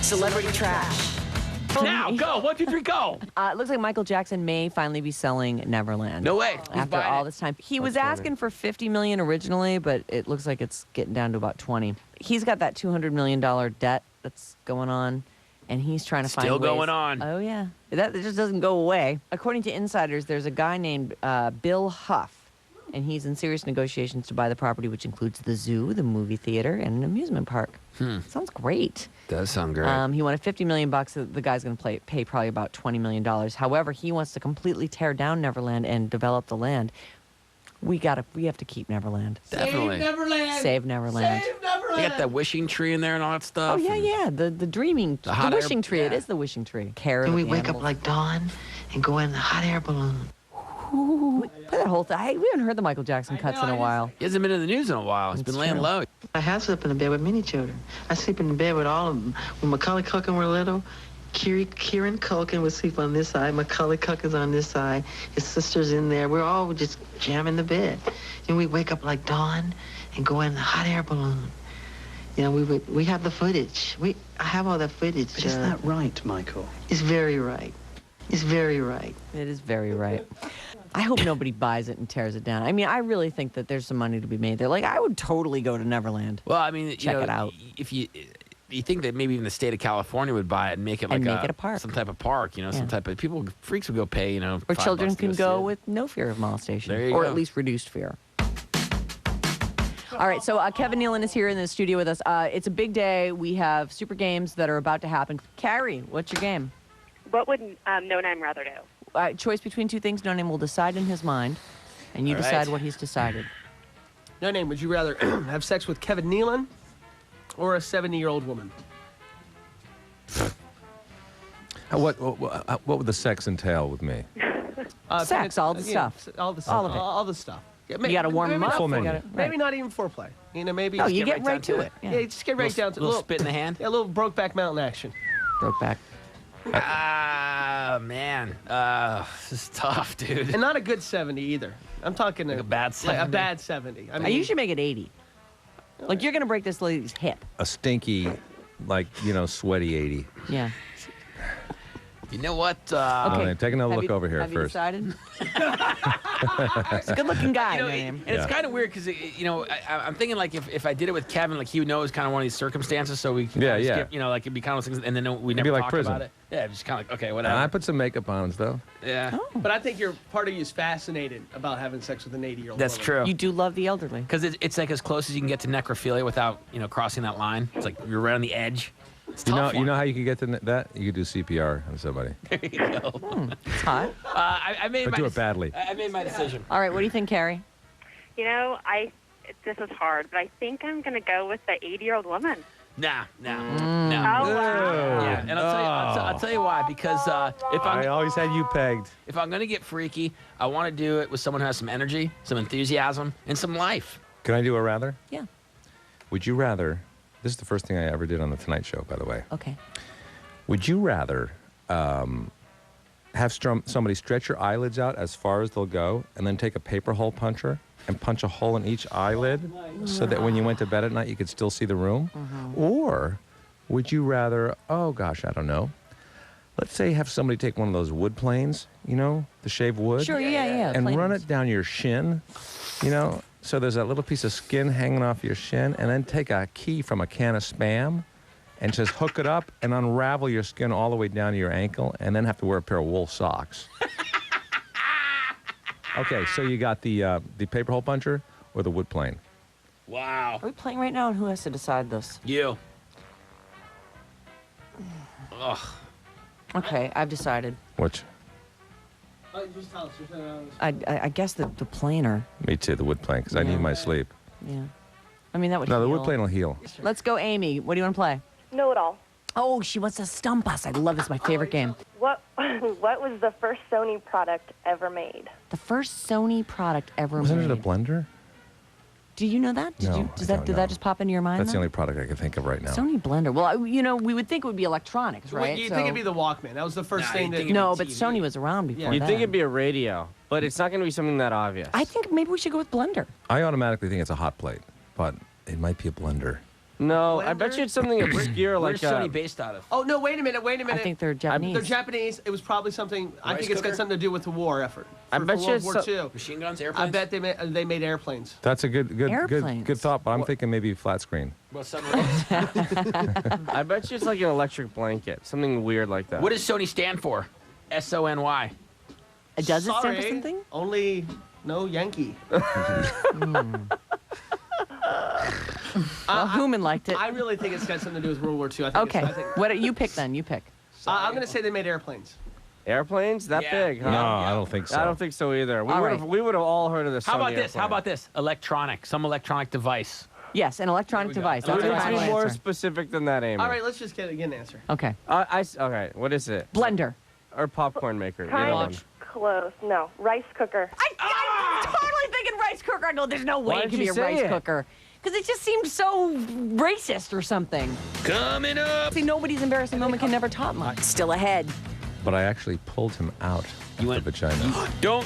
Celebrity trash. Now, go. 1, 2, 3, go. It looks like Michael Jackson may finally be selling Neverland. No way. Who's After buying all it? this time. He was asking for $50 million originally, but it looks like it's getting down to about 20. He's got that $200 million debt that's going on, and he's trying to find Still ways. going on. Oh, yeah. That just doesn't go away. According to insiders, there's a guy named Bill Huff, and he's in serious negotiations to buy the property, which includes the zoo, the movie theater, and an amusement park. Sounds great. Does sound great. He wanted $50 million. The guy's going to pay probably about $20 million. However, he wants to completely tear down Neverland and develop the land. We have to keep Neverland. Definitely. Save Neverland. Save Neverland. Save Neverland. You got that wishing tree in there and all that stuff. Oh yeah, yeah. The dreaming, the hot air- wishing tree. It yeah. is the wishing tree. Carrot. And we wake up like dawn and go in the hot air balloon. Play that whole thing. Hey, we haven't heard the Michael Jackson cuts in a while. He hasn't been in the news in a while. He's been laying true. low. I have slept in a bed with many children. I sleep in the bed with all of them. When Macaulay Culkin were little, Kieran Culkin would sleep on this side. Macaulay Culkin's on this side. His sister's in there. We're all just jamming the bed. And we wake up like dawn and go in the hot air balloon. You know, we have the footage. I have all that footage. But is that right, Michael? It's very right. It's very right. It is very right. I hope nobody buys it and tears it down. I mean, I really think that there's some money to be made there. Like, I would totally go to Neverland. Well, I mean, Check it out. If you think that maybe even the state of California would buy it and make it like make it a park. some type of park, some Yeah. type of freaks would go pay, Or $5 children to can see go it. with no fear of molestation. There you or go. at least reduced fear. All right, so Kevin Nealon is here in the studio with us. It's a big day. We have super games that are about to happen. Carrie, what's your game? What would No Name rather do? Choice between two things. No Name will decide in his mind, and you All right. decide what he's decided. No Name, would you rather have sex with Kevin Nealon or a 70-year-old woman? What would the sex entail with me? Sex, all the stuff. All the stuff. All of it. All the stuff. Yeah, You got to warm him maybe up. Full not menu. You gotta- Maybe right. not even foreplay. Maybe No, just you get right right down to to it. Yeah, just get right down to little spit in the hand. Yeah, a little Brokeback Mountain action. Broke back. Ah, man. This is tough, dude. And not a good 70 either. I'm talking Like a bad Like 70? a bad 70. I I mean, usually make it 80. Like, you're going to break this lady's hip. A stinky, sweaty 80. Yeah. You know what? Okay. Take another Have look you- over here have first. You decided? It's a good-looking guy, No Name. And it's kind of weird because, I'm thinking like if I did it with Kevin, like he would know it was kind of one of these circumstances, so we Yeah, yeah. skip, like it'd be kind of those things, and then we be never like talk prison. about it. Yeah, just kind of like, okay, And whatever. I put some makeup on though. Yeah, But I think part of you is fascinated about having sex with an 80-year-old that's woman. true. You do love the elderly. Because it's like as close as you can get to necrophilia without, crossing that line. It's like you're right on the edge. It's a tough You one. know how you can get to that? You could do CPR on somebody, There you go. It's hot. I made but my do it badly. I made my decision. All right, what do you think, Carrie? This is hard, but I think I'm going to go with the 80-year-old woman. Nah. Oh, wow. Yeah, and I'll tell you why. Because I always had you pegged. if I'm gonna get freaky, I want to do it with someone who has some energy, some enthusiasm, and some life. Can I do a rather? Yeah. Would you rather? This is the first thing I ever did on the Tonight Show, by the way. Okay. Would you rather have somebody stretch your eyelids out as far as they'll go and then take a paper hole puncher and punch a hole in each eyelid so that when you went to bed at night you could still see the room? Or would you rather, I don't know, let's say have somebody take one of those wood planes, the shaved wood, Sure, yeah. and plain run ones. it down your shin, so there's that little piece of skin hanging off your shin, and then take a key from a can of Spam and just hook it up and unravel your skin all the way down to your ankle, and then have to wear a pair of wool socks. Okay, so you got the paper hole puncher or the wood plane? Wow. Are we playing right now, and who has to decide this? You. Ugh. Okay, I've decided. Which? Just tell us. I guess the planer. Me too, the wood plane, because I need my sleep. Yeah. I mean, that would No, the heal. wood plane will heal. Let's go, Amy. What do you want to play? Know it all. Oh, she wants to stump us. I love this. My favorite game. What was the first Sony product ever made? The first Sony product ever Wasn't made. it a blender? Do you know that? Did No, you? I Did don't know. that just pop into your mind? That's the then? only product I can think of right now. Sony blender. Well, we would think it would be electronics, right? You'd think it'd be the Walkman. That was the first Nah, thing you'd that... think No, it'd but be Sony TV. was around before You'd that. You'd think it'd be a radio, but it's not going to be something that obvious. I think maybe we should go with blender. I automatically think it's a hot plate, but it might be a blender. No, I bet you it's something obscure Where's like Sony based out of? Oh no! Wait a minute! I think they're Japanese. They're Japanese. It was probably something. I Rice think it's got cooker? something to do with the war effort. I bet you World it's War so- II. Machine guns, I airplanes? bet they made airplanes. That's a good Airplanes. thought, but I'm thinking maybe flat screen. Well, submarines. I bet you it's like an electric blanket, something weird like that. What does Sony stand for? SONY. Does it stand Sorry, for something? Only no Yankee. Well, Human liked it. I really think it's got something to do with World War II. I think Okay. I think, What you pick then? You pick. I'm going to say they made airplanes. Airplanes that Yeah. big? Huh? No, I don't think so. I don't think so either. All right. We would have all heard of this. How about this? How about this? Electronic. Some electronic device. Yes, an electronic device. We That's need our to be final more answer. specific than that, Amy. All right, let's just get an answer. Okay. Okay, what is it? Blender. Or popcorn maker? either Kind one. of close. No, rice cooker. I'm totally thinking rice cooker. I go, there's no way Why it did could be you a say rice it? cooker. Because it just seems so racist or something. Coming up. See, nobody's embarrassing moment can never top mine. Still ahead. But I actually pulled him out of You went- the vagina. Don't